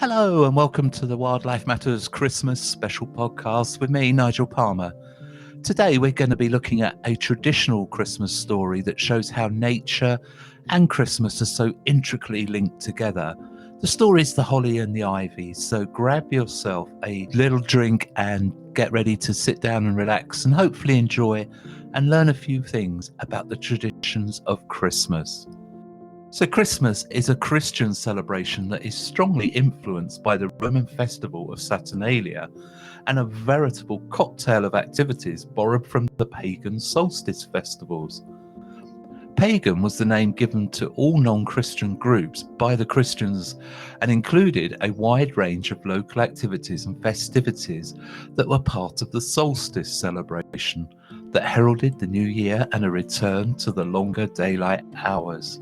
Hello and welcome to the Wildlife Matters Christmas special podcast with me, Nigel Palmer. Today we're going to be looking at a traditional Christmas story that shows how nature and Christmas are so intricately linked together. The story is The Holly and the Ivy, so grab yourself a little drink and get ready to sit down and relax and hopefully enjoy and learn a few things about the traditions of Christmas. So Christmas is a Christian celebration that is strongly influenced by the Roman festival of Saturnalia and a veritable cocktail of activities borrowed from the pagan solstice festivals. Pagan was the name given to all non-Christian groups by the Christians and included a wide range of local activities and festivities that were part of the solstice celebration that heralded the new year and a return to the longer daylight hours.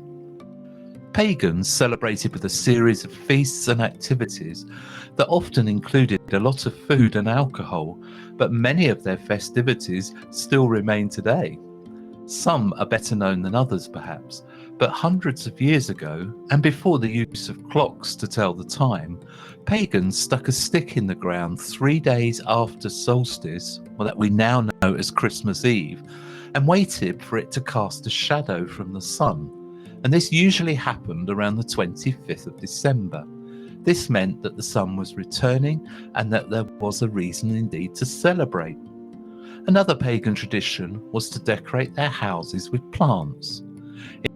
Pagans celebrated with a series of feasts and activities that often included a lot of food and alcohol, but many of their festivities still remain today. Some are better known than others perhaps, but hundreds of years ago, and before the use of clocks to tell the time, pagans stuck a stick in the ground 3 days after solstice, that we now know as Christmas Eve, and waited for it to cast a shadow from the sun. And this usually happened around the 25th of December. This meant that the sun was returning and that there was a reason indeed to celebrate. Another pagan tradition was to decorate their houses with plants.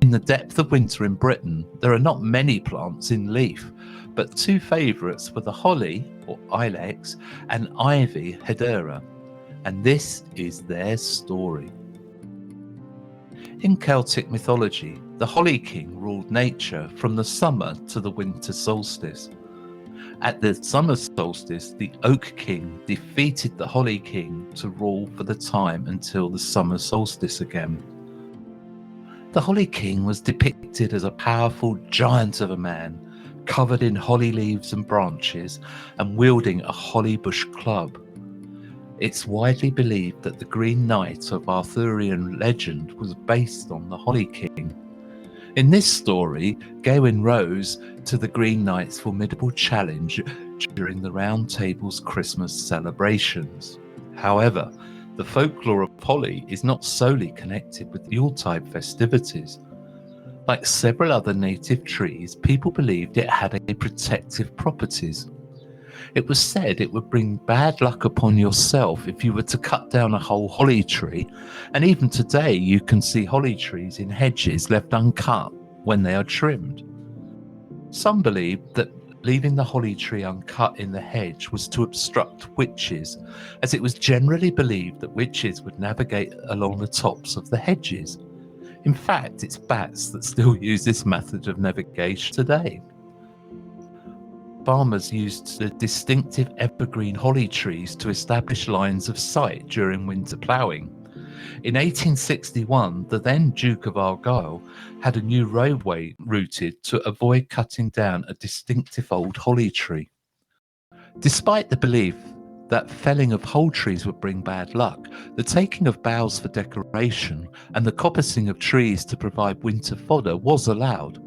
In the depth of winter in Britain, there are not many plants in leaf, but two favourites were the holly, or ilex, and ivy, hedera. And this is their story. In Celtic mythology, the Holly King ruled nature from the summer to the winter solstice. At the summer solstice, the Oak King defeated the Holly King to rule for the time until the summer solstice again. The Holly King was depicted as a powerful giant of a man, covered in holly leaves and branches, and wielding a holly bush club. It's widely believed that the Green Knight of Arthurian legend was based on the Holly King. In this story, Gawain rose to the Green Knight's formidable challenge during the Round Table's Christmas celebrations. However, the folklore of Holly is not solely connected with Yuletide festivities. Like several other native trees, people believed it had a protective properties. It was said it would bring bad luck upon yourself if you were to cut down a whole holly tree, and even today you can see holly trees in hedges left uncut when they are trimmed. Some believed that leaving the holly tree uncut in the hedge was to obstruct witches, as it was generally believed that witches would navigate along the tops of the hedges. In fact, it's bats that still use this method of navigation today. Farmers used the distinctive evergreen holly trees to establish lines of sight during winter ploughing. In 1861, the then Duke of Argyll had a new roadway routed to avoid cutting down a distinctive old holly tree. Despite the belief that felling of whole trees would bring bad luck, the taking of boughs for decoration and the coppicing of trees to provide winter fodder was allowed.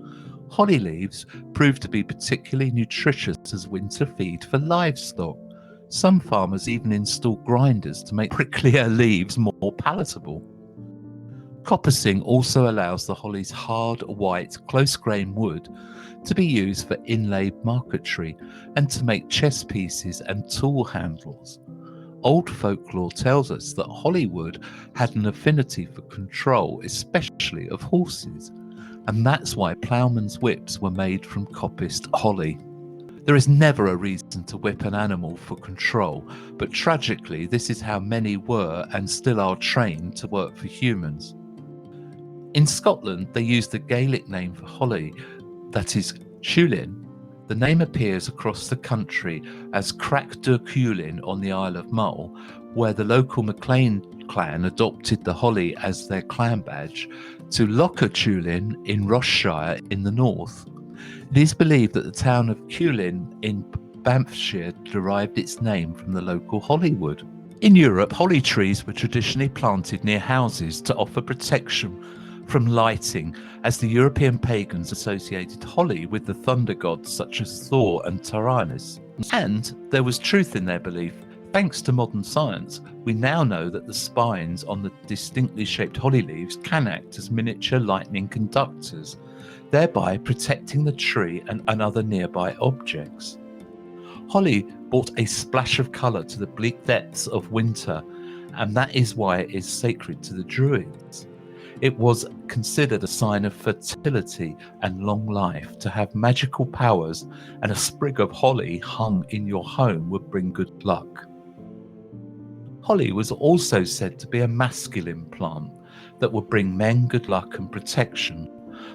Holly leaves proved to be particularly nutritious as winter feed for livestock. Some farmers even installed grinders to make pricklier leaves more palatable. Coppicing also allows the holly's hard, white, close-grained wood to be used for inlaid marquetry and to make chess pieces and tool handles. Old folklore tells us that holly wood had an affinity for control, especially of horses, and that's why ploughmen's whips were made from coppiced holly. There is never a reason to whip an animal for control, but tragically this is how many were and still are trained to work for humans. In Scotland, they use the Gaelic name for holly, that is Chulin. The name appears across the country as Crac de Culin on the Isle of Mull, where the local MacLean clan adopted the holly as their clan badge, to Locher Chulin in Rossshire in the north. It is believed that the town of Culin in Banffshire derived its name from the local hollywood. In Europe, holly trees were traditionally planted near houses to offer protection from lighting, as the European pagans associated holly with the thunder gods such as Thor and Tyrannus. And there was truth in their belief. Thanks to modern science, we now know that the spines on the distinctly shaped holly leaves can act as miniature lightning conductors, thereby protecting the tree and other nearby objects. Holly brought a splash of colour to the bleak depths of winter, and that is why it is sacred to the Druids. It was considered a sign of fertility and long life to have magical powers, and a sprig of holly hung in your home would bring good luck. Holly was also said to be a masculine plant that would bring men good luck and protection,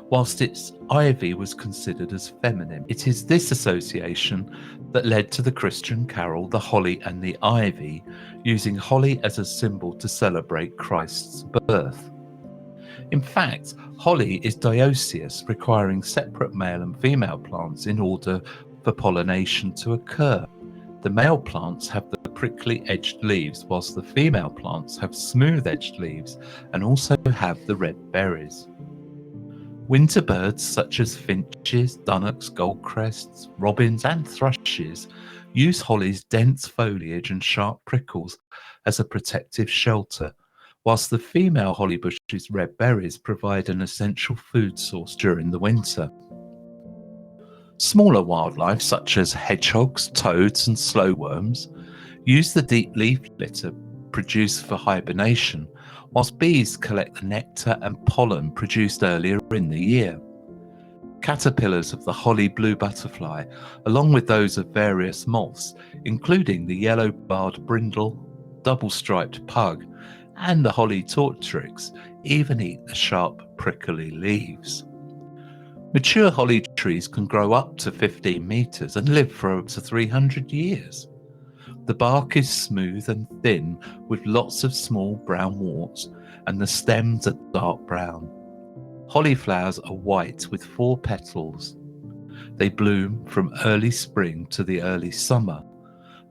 whilst its ivy was considered as feminine. It is this association that led to the Christian carol The Holly and the Ivy, using holly as a symbol to celebrate Christ's birth. In fact, holly is dioecious, requiring separate male and female plants in order for pollination to occur. The male plants have the prickly edged leaves, whilst the female plants have smooth edged leaves and also have the red berries. Winter birds such as finches, dunnocks, goldcrests, robins and thrushes use holly's dense foliage and sharp prickles as a protective shelter, whilst the female holly bush's red berries provide an essential food source during the winter. Smaller wildlife such as hedgehogs, toads and slowworms use the deep leaf litter produced for hibernation, whilst bees collect the nectar and pollen produced earlier in the year. Caterpillars of the holly blue butterfly, along with those of various moths, including the yellow-barred brindle, double-striped pug, and the holly tortrix, even eat the sharp, prickly leaves. Mature holly trees can grow up to 15 metres and live for up to 300 years. The bark is smooth and thin with lots of small brown warts, and the stems are dark brown. Holly flowers are white with 4 petals. They bloom from early spring to the early summer,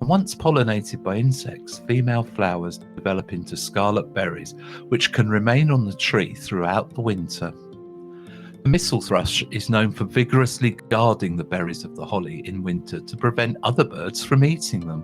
and once pollinated by insects, female flowers develop into scarlet berries which can remain on the tree throughout the winter. The missel thrush is known for vigorously guarding the berries of the holly in winter to prevent other birds from eating them.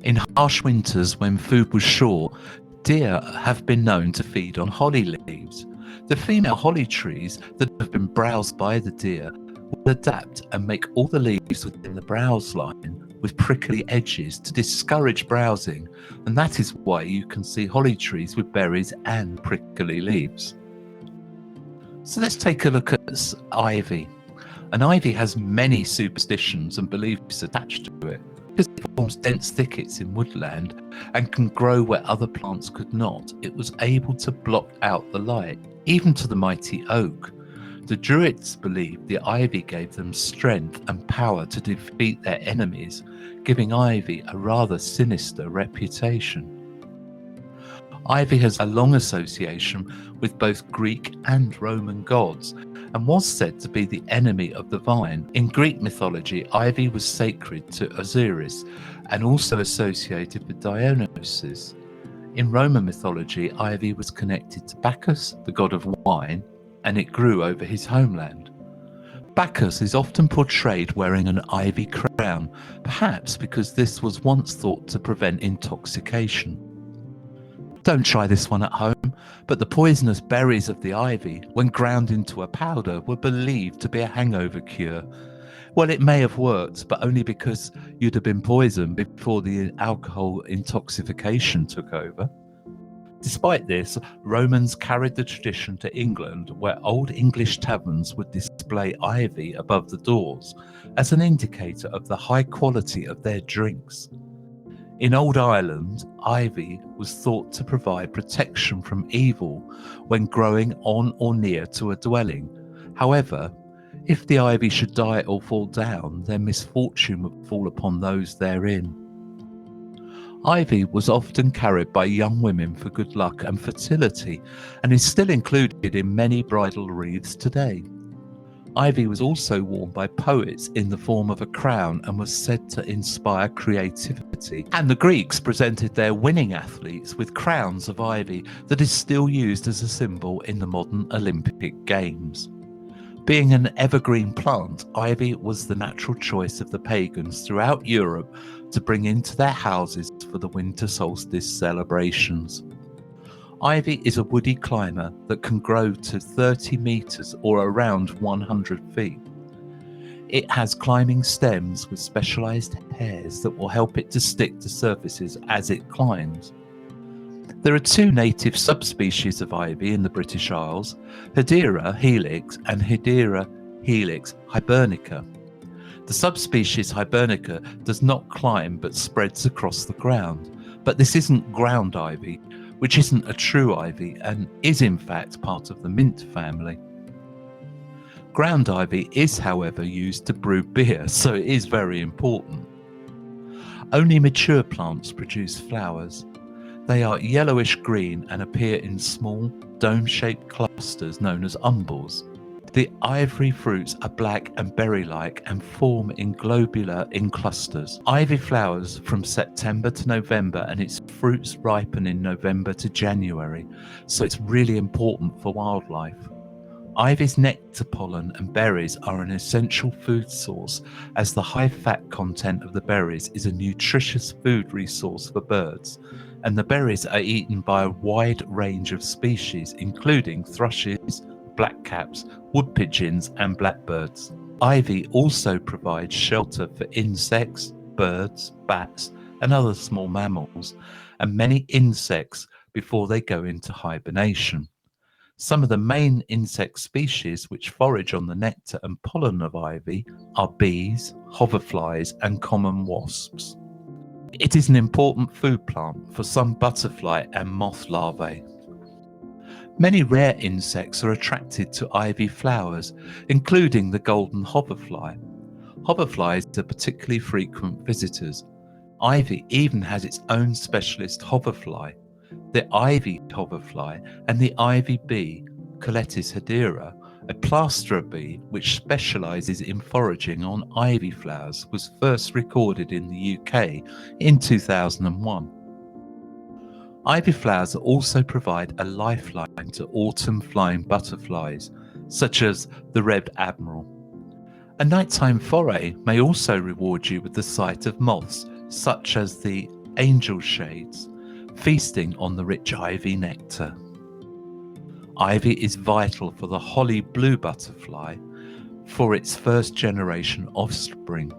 In harsh winters when food was short, deer have been known to feed on holly leaves. The female holly trees that have been browsed by the deer will adapt and make all the leaves within the browse line with prickly edges to discourage browsing, and that is why you can see holly trees with berries and prickly leaves. So let's take a look at ivy. An ivy has many superstitions and beliefs attached to it. Because it forms dense thickets in woodland and can grow where other plants could not, it was able to block out the light, even to the mighty oak. The Druids believed the ivy gave them strength and power to defeat their enemies, giving ivy a rather sinister reputation. Ivy has a long association with both Greek and Roman gods, and was said to be the enemy of the vine. In Greek mythology, ivy was sacred to Osiris and also associated with Dionysus. In Roman mythology, ivy was connected to Bacchus, the god of wine, and it grew over his homeland. Bacchus is often portrayed wearing an ivy crown, perhaps because this was once thought to prevent intoxication. Don't try this one at home, but the poisonous berries of the ivy, when ground into a powder, were believed to be a hangover cure. Well, it may have worked, but only because you'd have been poisoned before the alcohol intoxication took over. Despite this, Romans carried the tradition to England, where old English taverns would display ivy above the doors as an indicator of the high quality of their drinks. In old Ireland, ivy was thought to provide protection from evil when growing on or near to a dwelling. However, if the ivy should die or fall down, then misfortune would fall upon those therein. Ivy was often carried by young women for good luck and fertility, and is still included in many bridal wreaths today. Ivy was also worn by poets in the form of a crown and was said to inspire creativity. And the Greeks presented their winning athletes with crowns of ivy that is still used as a symbol in the modern Olympic Games. Being an evergreen plant, ivy was the natural choice of the pagans throughout Europe to bring into their houses for the winter solstice celebrations. Ivy is a woody climber that can grow to 30 metres or around 100 feet. It has climbing stems with specialised hairs that will help it to stick to surfaces as it climbs. There are two native subspecies of ivy in the British Isles, Hedera helix and Hedera helix hibernica. The subspecies hibernica does not climb but spreads across the ground, but this isn't ground ivy, which isn't a true ivy and is in fact part of the mint family. Ground ivy is, however, used to brew beer, so it is very important. Only mature plants produce flowers. They are yellowish green and appear in small, dome-shaped clusters known as umbels. The ivory fruits are black and berry-like and form in globular in clusters. Ivy flowers from September to November and its fruits ripen in November to January, so it's really important for wildlife. Ivy's nectar, pollen and berries are an essential food source, as the high fat content of the berries is a nutritious food resource for birds, and the berries are eaten by a wide range of species including thrushes, blackcaps, wood pigeons and blackbirds. Ivy also provides shelter for insects, birds, bats and other small mammals, and many insects before they go into hibernation. Some of the main insect species which forage on the nectar and pollen of ivy are bees, hoverflies and common wasps. It is an important food plant for some butterfly and moth larvae. Many rare insects are attracted to ivy flowers, including the golden hoverfly. Hoverflies are particularly frequent visitors. Ivy even has its own specialist hoverfly, the ivy hoverfly, and the ivy bee, Coletis hedera, a plasterer bee which specialises in foraging on ivy flowers, was first recorded in the UK in 2001. Ivy flowers also provide a lifeline to autumn flying butterflies, such as the red admiral. A nighttime foray may also reward you with the sight of moths, such as the angel shades, feasting on the rich ivy nectar. Ivy is vital for the holly blue butterfly for its first generation offspring,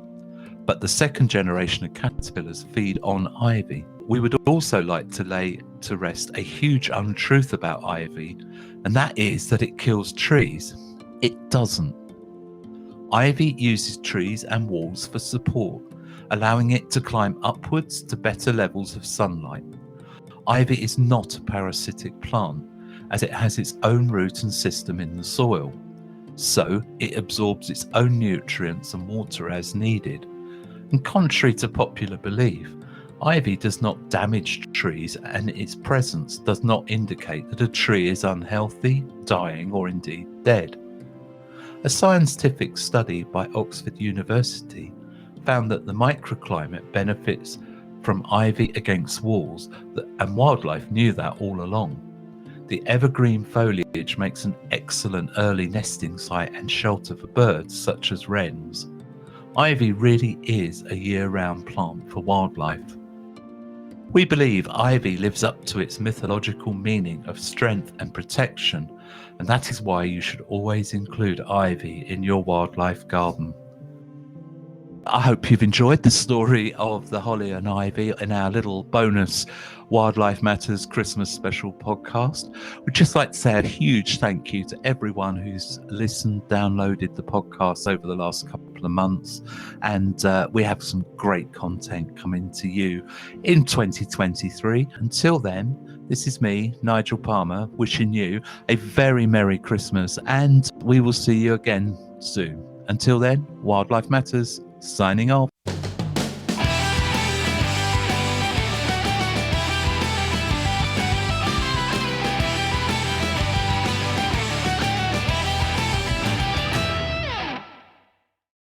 but the second generation of caterpillars feed on ivy. We would also like to lay to rest a huge untruth about ivy, and that is that it kills trees. It doesn't. Ivy uses trees and walls for support, allowing it to climb upwards to better levels of sunlight. Ivy is not a parasitic plant, as it has its own root and system in the soil, so it absorbs its own nutrients and water as needed. And contrary to popular belief, ivy does not damage trees, and its presence does not indicate that a tree is unhealthy, dying, or indeed dead. A scientific study by Oxford University found that the microclimate benefits from ivy against walls, and wildlife knew that all along. The evergreen foliage makes an excellent early nesting site and shelter for birds such as wrens. Ivy really is a year-round plant for wildlife. We believe ivy lives up to its mythological meaning of strength and protection, and that is why you should always include ivy in your wildlife garden. I hope you've enjoyed the story of the holly and ivy in our little bonus Wildlife Matters Christmas special podcast. We'd just like to say a huge thank you to everyone who's listened, downloaded the podcast over the last couple of months, and we have some great content coming to you in 2023. Until then, this is me, Nigel Palmer, wishing you a very Merry Christmas, and we will see you again soon. Until then, Wildlife Matters, signing off.